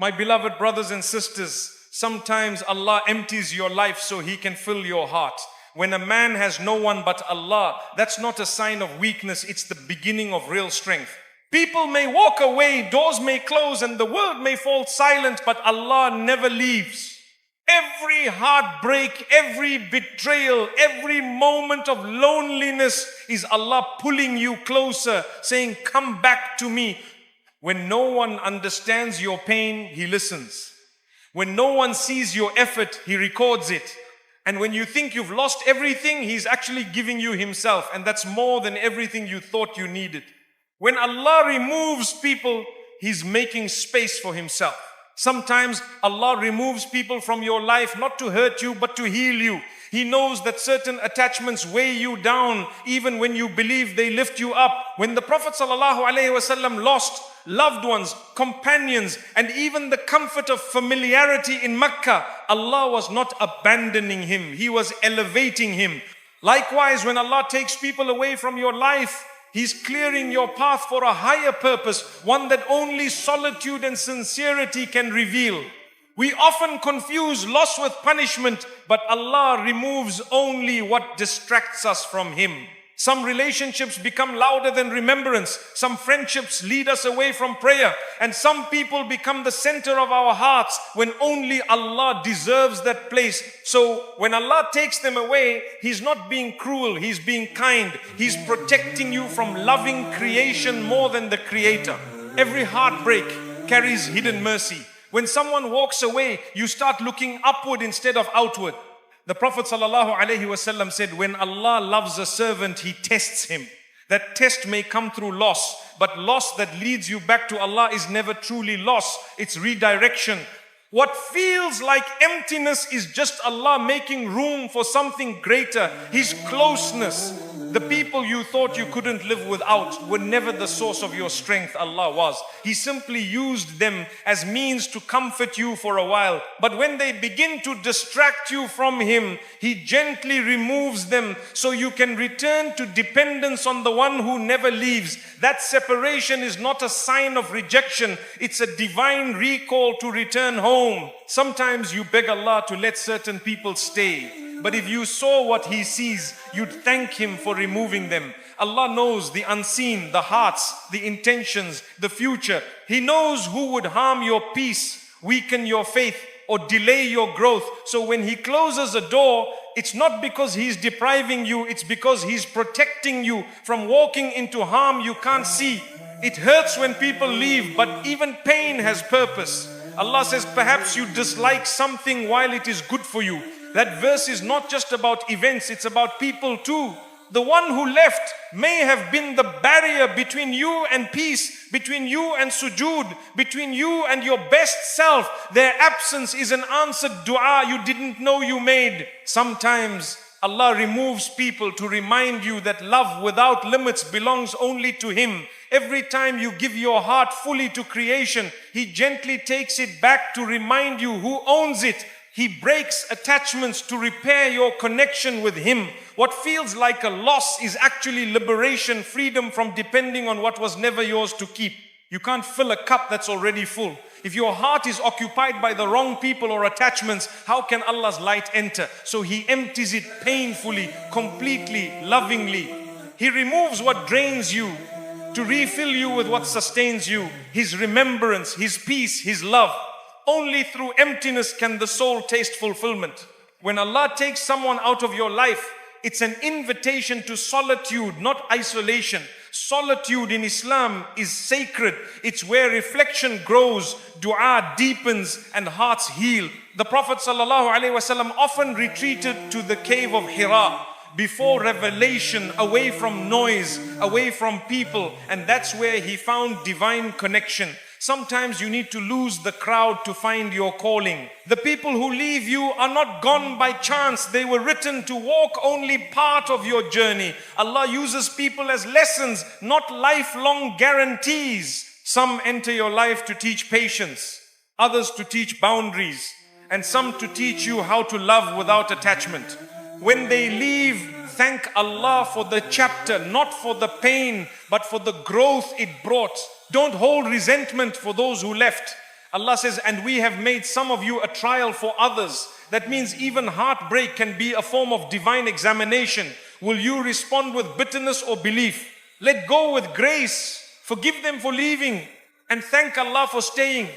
My beloved brothers and sisters, sometimes Allah empties your life so He can fill your heart. When a man has no one but Allah, that's not a sign of weakness, it's the beginning of real strength. People may walk away, doors may close, and the world may fall silent, but Allah never leaves. Every heartbreak, every betrayal, every moment of loneliness is Allah pulling you closer, saying, come back to me. When no one understands your pain, He listens. When no one sees your effort, He records it. And when you think you've lost everything, He's actually giving you Himself. And that's more than everything you thought you needed. When Allah removes people, He's making space for Himself. Sometimes Allah removes people from your life not to hurt you, but to heal you. He knows that certain attachments weigh you down, even when you believe they lift you up. When the Prophet ﷺ lost loved ones, companions, and even the comfort of familiarity in Mecca, Allah was not abandoning him. He was elevating him. Likewise, when Allah takes people away from your life, He's clearing your path for a higher purpose, one that only solitude and sincerity can reveal. We often confuse loss with punishment, but Allah removes only what distracts us from Him. Some relationships become louder than remembrance. Some friendships lead us away from prayer. And some people become the center of our hearts when only Allah deserves that place. So when Allah takes them away, He's not being cruel, He's being kind. He's protecting you from loving creation more than the Creator. Every heartbreak carries hidden mercy. When someone walks away, you start looking upward instead of outward. The Prophet ﷺ said, when Allah loves a servant, He tests him. That test may come through loss, but loss that leads you back to Allah is never truly loss. It's redirection. What feels like emptiness is just Allah making room for something greater. His closeness. The people you thought you couldn't live without were never the source of your strength. Allah was. He simply used them as means to comfort you for a while. But when they begin to distract you from Him, He gently removes them so you can return to dependence on the one who never leaves. That separation is not a sign of rejection. It's a divine recall to return home. Sometimes you beg Allah to let certain people stay. But if you saw what He sees, you'd thank Him for removing them. Allah knows the unseen, the hearts, the intentions, the future. He knows who would harm your peace, weaken your faith, or delay your growth. So when He closes a door, it's not because He's depriving you, it's because He's protecting you from walking into harm you can't see. It hurts when people leave, but even pain has purpose. Allah says, perhaps you dislike something while it is good for you. That verse is not just about events, it's about people too. The one who left may have been the barrier between you and peace, between you and sujood, between you and your best self. Their absence is an answered dua you didn't know you made. Sometimes Allah removes people to remind you that love without limits belongs only to Him. Every time you give your heart fully to creation, He gently takes it back to remind you who owns it. He breaks attachments to repair your connection with Him. What feels like a loss is actually liberation, freedom from depending on what was never yours to keep. You can't fill a cup that's already full. If your heart is occupied by the wrong people or attachments, how can Allah's light enter? So He empties it painfully, completely, lovingly. He removes what drains you to refill you with what sustains you. His remembrance, His peace, His love. Only through emptiness can the soul taste fulfillment. When Allah takes someone out of your life, it's an invitation to solitude, not isolation. Solitude in Islam is sacred. It's where reflection grows, dua deepens, and hearts heal. The Prophet ﷺ often retreated to the cave of Hira before revelation, away from noise, away from people, and that's where he found divine connection. Sometimes you need to lose the crowd to find your calling. The people who leave you are not gone by chance. They were written to walk only part of your journey. Allah uses people as lessons, not lifelong guarantees. Some enter your life to teach patience, others to teach boundaries, and some to teach you how to love without attachment. When they leave, thank Allah for the chapter, not for the pain, but for the growth it brought. Don't hold resentment for those who left. Allah says, and we have made some of you a trial for others. That means even heartbreak can be a form of divine examination. Will you respond with bitterness or belief? Let go with grace. Forgive them for leaving and thank Allah for staying.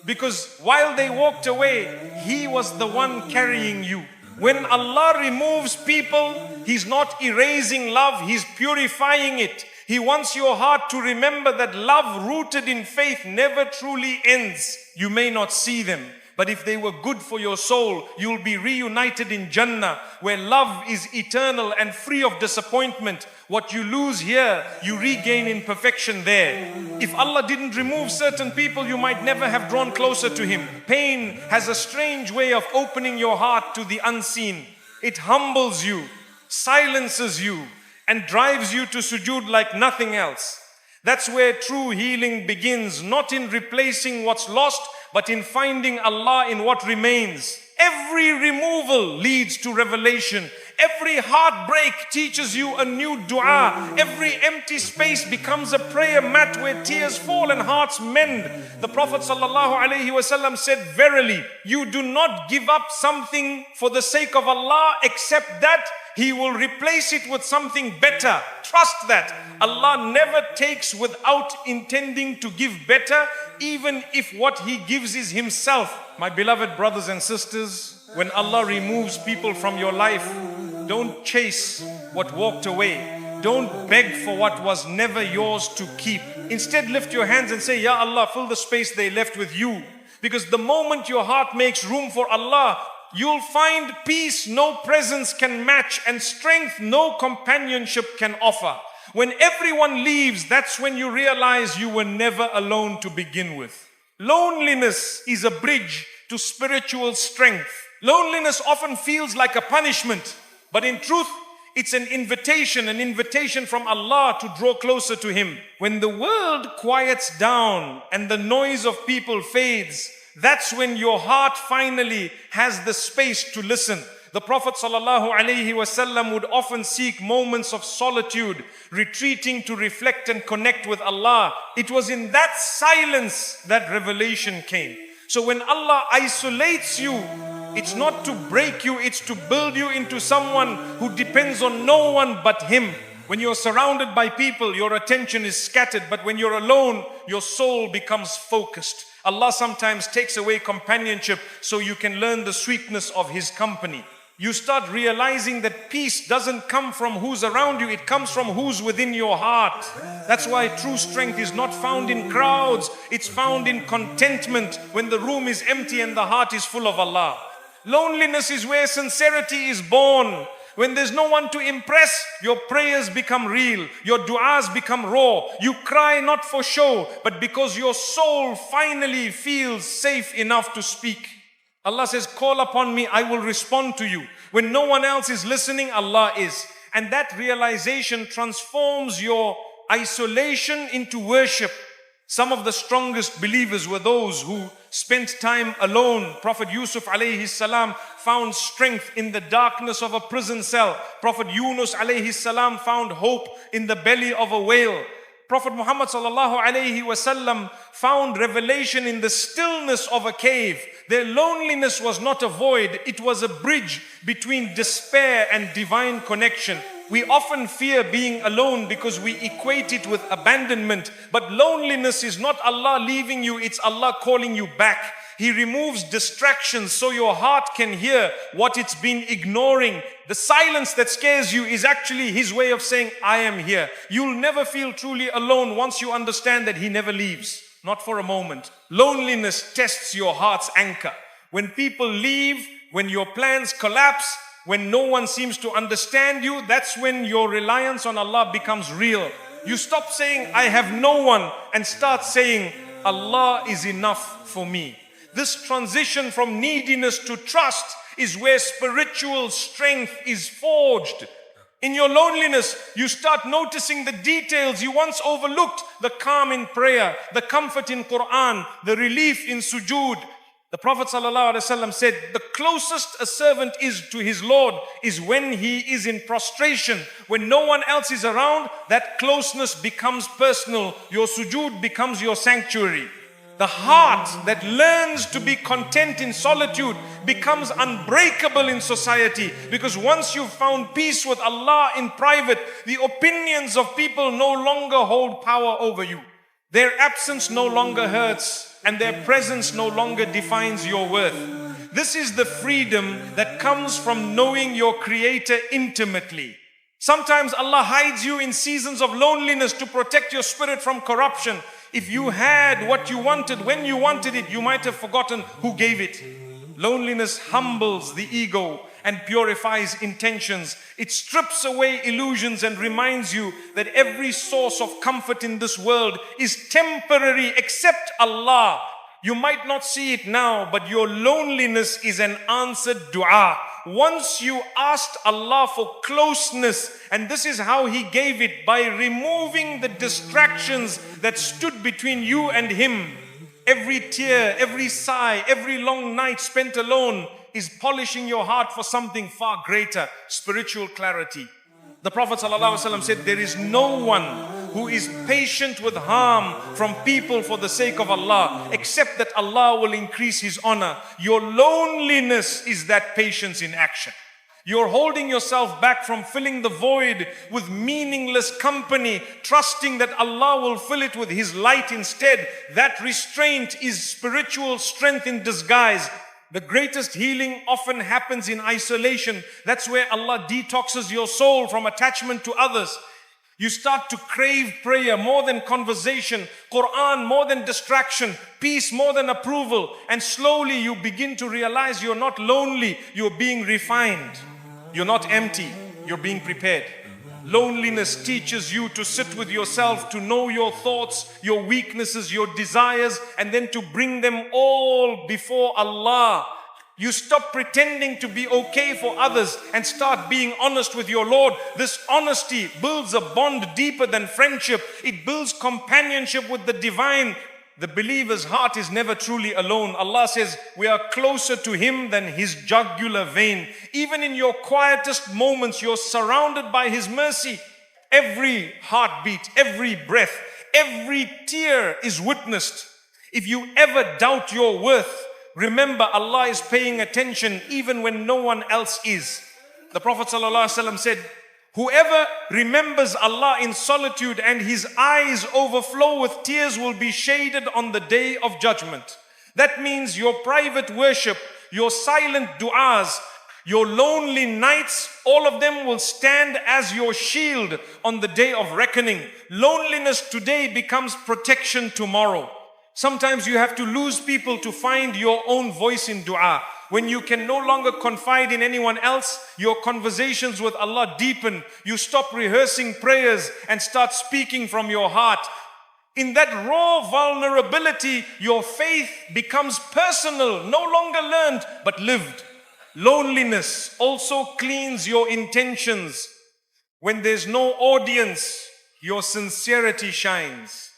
Because while they walked away, He was the one carrying you. When Allah removes people, He's not erasing love, He's purifying it. He wants your heart to remember that love rooted in faith never truly ends. You may not see them, but if they were good for your soul, you'll be reunited in Jannah, where love is eternal and free of disappointment. What you lose here, you regain in perfection there. If Allah didn't remove certain people, you might never have drawn closer to Him. Pain has a strange way of opening your heart to the unseen. It humbles you, silences you, and drives you to sujood like nothing else. That's where true healing begins, not in replacing what's lost, but in finding Allah in what remains. Every removal leads to revelation. Every heartbreak teaches you a new dua. Every empty space becomes a prayer mat where tears fall and hearts mend. The Prophet ﷺ said, verily, you do not give up something for the sake of Allah except that He will replace it with something better. Trust that. Allah never takes without intending to give better, even if what He gives is Himself. My beloved brothers and sisters, when Allah removes people from your life, don't chase what walked away. Don't beg for what was never yours to keep. Instead, lift your hands and say, Ya Allah, fill the space they left with You. Because the moment your heart makes room for Allah, you'll find peace no presence can match and strength no companionship can offer. When everyone leaves, that's when you realize you were never alone to begin with. Loneliness is a bridge to spiritual strength. Loneliness often feels like a punishment, but in truth, it's an invitation from Allah to draw closer to Him. When the world quiets down and the noise of people fades, that's when your heart finally has the space to listen. The Prophet ﷺ would often seek moments of solitude, retreating to reflect and connect with Allah. It was in that silence that revelation came. So when Allah isolates you, it's not to break you, it's to build you into someone who depends on no one but Him. When you're surrounded by people, your attention is scattered, but when you're alone, your soul becomes focused. Allah sometimes takes away companionship so you can learn the sweetness of His company. You start realizing that peace doesn't come from who's around you, it comes from who's within your heart. That's why true strength is not found in crowds, it's found in contentment when the room is empty and the heart is full of Allah. Loneliness is where sincerity is born. When there's no one to impress, your prayers become real, your du'as become raw. You cry not for show, but because your soul finally feels safe enough to speak. Allah says, call upon me, I will respond to you. When no one else is listening, Allah is. And that realization transforms your isolation into worship. Some of the strongest believers were those who spent time alone. Prophet Yusuf alayhi salam found strength in the darkness of a prison cell. Prophet Yunus alayhi salam found hope in the belly of a whale. Prophet Muhammad sallallahu alayhi wasallam found revelation in the stillness of a cave. Their loneliness was not a void, it was a bridge between despair and divine connection. We often fear being alone because we equate it with abandonment. But loneliness is not Allah leaving you, it's Allah calling you back. He removes distractions so your heart can hear what it's been ignoring. The silence that scares you is actually His way of saying, I am here. You'll never feel truly alone once you understand that He never leaves. Not for a moment. Loneliness tests your heart's anchor. When people leave, when your plans collapse, when no one seems to understand you, that's when your reliance on Allah becomes real. You stop saying, I have no one, and start saying, Allah is enough for me. This transition from neediness to trust is where spiritual strength is forged. In your loneliness, you start noticing the details you once overlooked, the calm in prayer, the comfort in Quran, the relief in sujood. The Prophet ﷺ said, the closest a servant is to his Lord is when he is in prostration. When no one else is around, that closeness becomes personal. Your sujood becomes your sanctuary. The heart that learns to be content in solitude becomes unbreakable in society, because once you've found peace with Allah in private, the opinions of people no longer hold power over you. Their absence no longer hurts, and their presence no longer defines your worth. This is the freedom that comes from knowing your Creator intimately. Sometimes Allah hides you in seasons of loneliness to protect your spirit from corruption. If you had what you wanted when you wanted it, you might have forgotten who gave it. Loneliness humbles the ego and purifies intentions. It strips away illusions and reminds you that every source of comfort in this world is temporary except Allah. You might not see it now, but your loneliness is an answered dua. Once you asked Allah for closeness, and this is how He gave it, by removing the distractions that stood between you and Him. Every tear, every sigh, every long night spent alone is polishing your heart for something far greater, spiritual clarity. The Prophet ﷺ said, there is no one who is patient with harm from people for the sake of Allah, except that Allah will increase His honor. Your loneliness is that patience in action. You're holding yourself back from filling the void with meaningless company, trusting that Allah will fill it with His light instead. That restraint is spiritual strength in disguise. The greatest healing often happens in isolation. That's where Allah detoxes your soul from attachment to others. You start to crave prayer more than conversation, Quran more than distraction, peace more than approval. And slowly you begin to realize you're not lonely, you're being refined. You're not empty, you're being prepared. Loneliness teaches you to sit with yourself, to know your thoughts, your weaknesses, your desires, and then to bring them all before Allah. You stop pretending to be okay for others and start being honest with your Lord. This honesty builds a bond deeper than friendship. It builds companionship with the divine. The believer's heart is never truly alone. Allah says, we are closer to Him than His jugular vein. Even in your quietest moments, you're surrounded by His mercy. Every heartbeat, every breath, every tear is witnessed. If you ever doubt your worth, remember Allah is paying attention even when no one else is. The Prophet ﷺ said, whoever remembers Allah in solitude and his eyes overflow with tears will be shaded on the day of judgment. That means your private worship, your silent du'as, your lonely nights, all of them will stand as your shield on the day of reckoning. Loneliness today becomes protection tomorrow. Sometimes you have to lose people to find your own voice in dua. When you can no longer confide in anyone else, your conversations with Allah deepen. You stop rehearsing prayers and start speaking from your heart. In that raw vulnerability, your faith becomes personal, no longer learned, but lived. Loneliness also cleans your intentions. When there's no audience, your sincerity shines.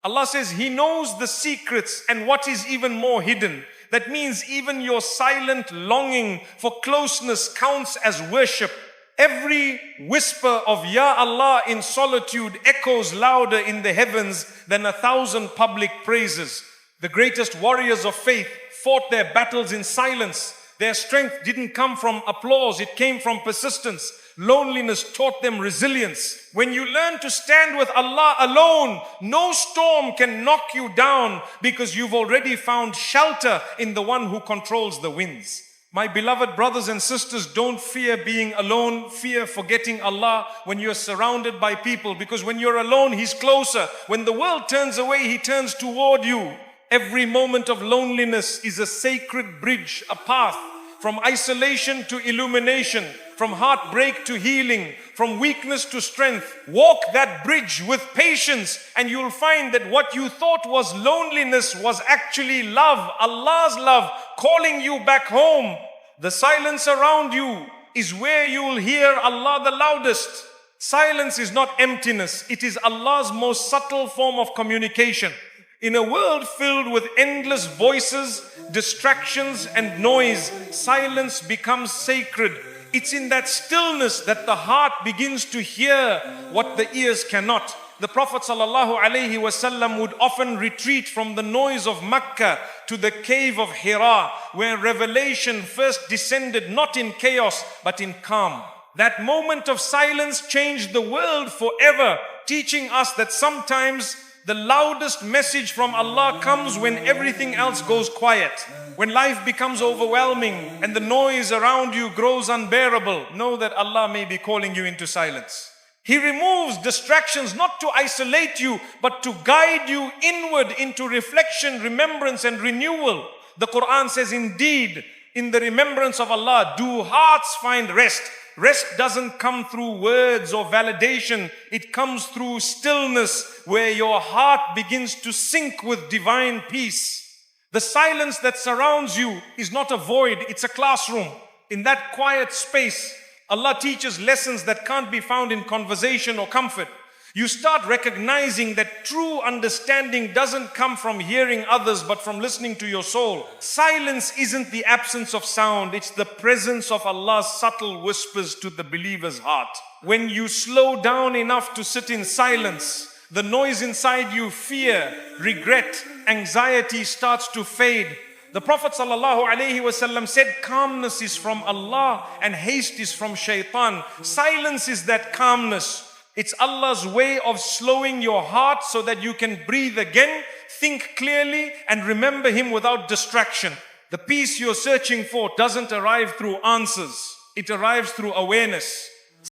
Allah says He knows the secrets and what is even more hidden. That means even your silent longing for closeness counts as worship. Every whisper of Ya Allah in solitude echoes louder in the heavens than 1,000 public praises. The greatest warriors of faith fought their battles in silence. Their strength didn't come from applause, it came from persistence. Loneliness taught them resilience. When you learn to stand with Allah alone, no storm can knock you down because you've already found shelter in the one who controls the winds. My beloved brothers and sisters, don't fear being alone. Fear forgetting Allah when you're surrounded by people, because when you're alone, He's closer. When the world turns away, He turns toward you. Every moment of loneliness is a sacred bridge, a path from isolation to illumination, from heartbreak to healing, from weakness to strength. Walk that bridge with patience and you'll find that what you thought was loneliness was actually love, Allah's love, calling you back home. The silence around you is where you will hear Allah the loudest. Silence is not emptiness. It is Allah's most subtle form of communication. In a world filled with endless voices, distractions and noise, silence becomes sacred. It's in that stillness that the heart begins to hear what the ears cannot. The Prophet ﷺ would often retreat from the noise of Mecca to the cave of Hira, where revelation first descended not in chaos but in calm. That moment of silence changed the world forever, teaching us that sometimes the loudest message from Allah comes when everything else goes quiet. When life becomes overwhelming and the noise around you grows unbearable, know that Allah may be calling you into silence. He removes distractions not to isolate you, but to guide you inward into reflection, remembrance and renewal. The Quran says, indeed, in the remembrance of Allah, do hearts find rest. Rest doesn't come through words or validation. It comes through stillness, where your heart begins to sync with divine peace. The silence that surrounds you is not a void, it's a classroom. In that quiet space, Allah teaches lessons that can't be found in conversation or comfort. You start recognizing that true understanding doesn't come from hearing others, but from listening to your soul. Silence isn't the absence of sound, it's the presence of Allah's subtle whispers to the believer's heart. When you slow down enough to sit in silence, the noise inside you, fear, regret, anxiety starts to fade. The Prophet ﷺ said, calmness is from Allah and haste is from shaitan. Silence is that calmness. It's Allah's way of slowing your heart so that you can breathe again, think clearly and remember Him without distraction. The peace you're searching for doesn't arrive through answers. It arrives through awareness.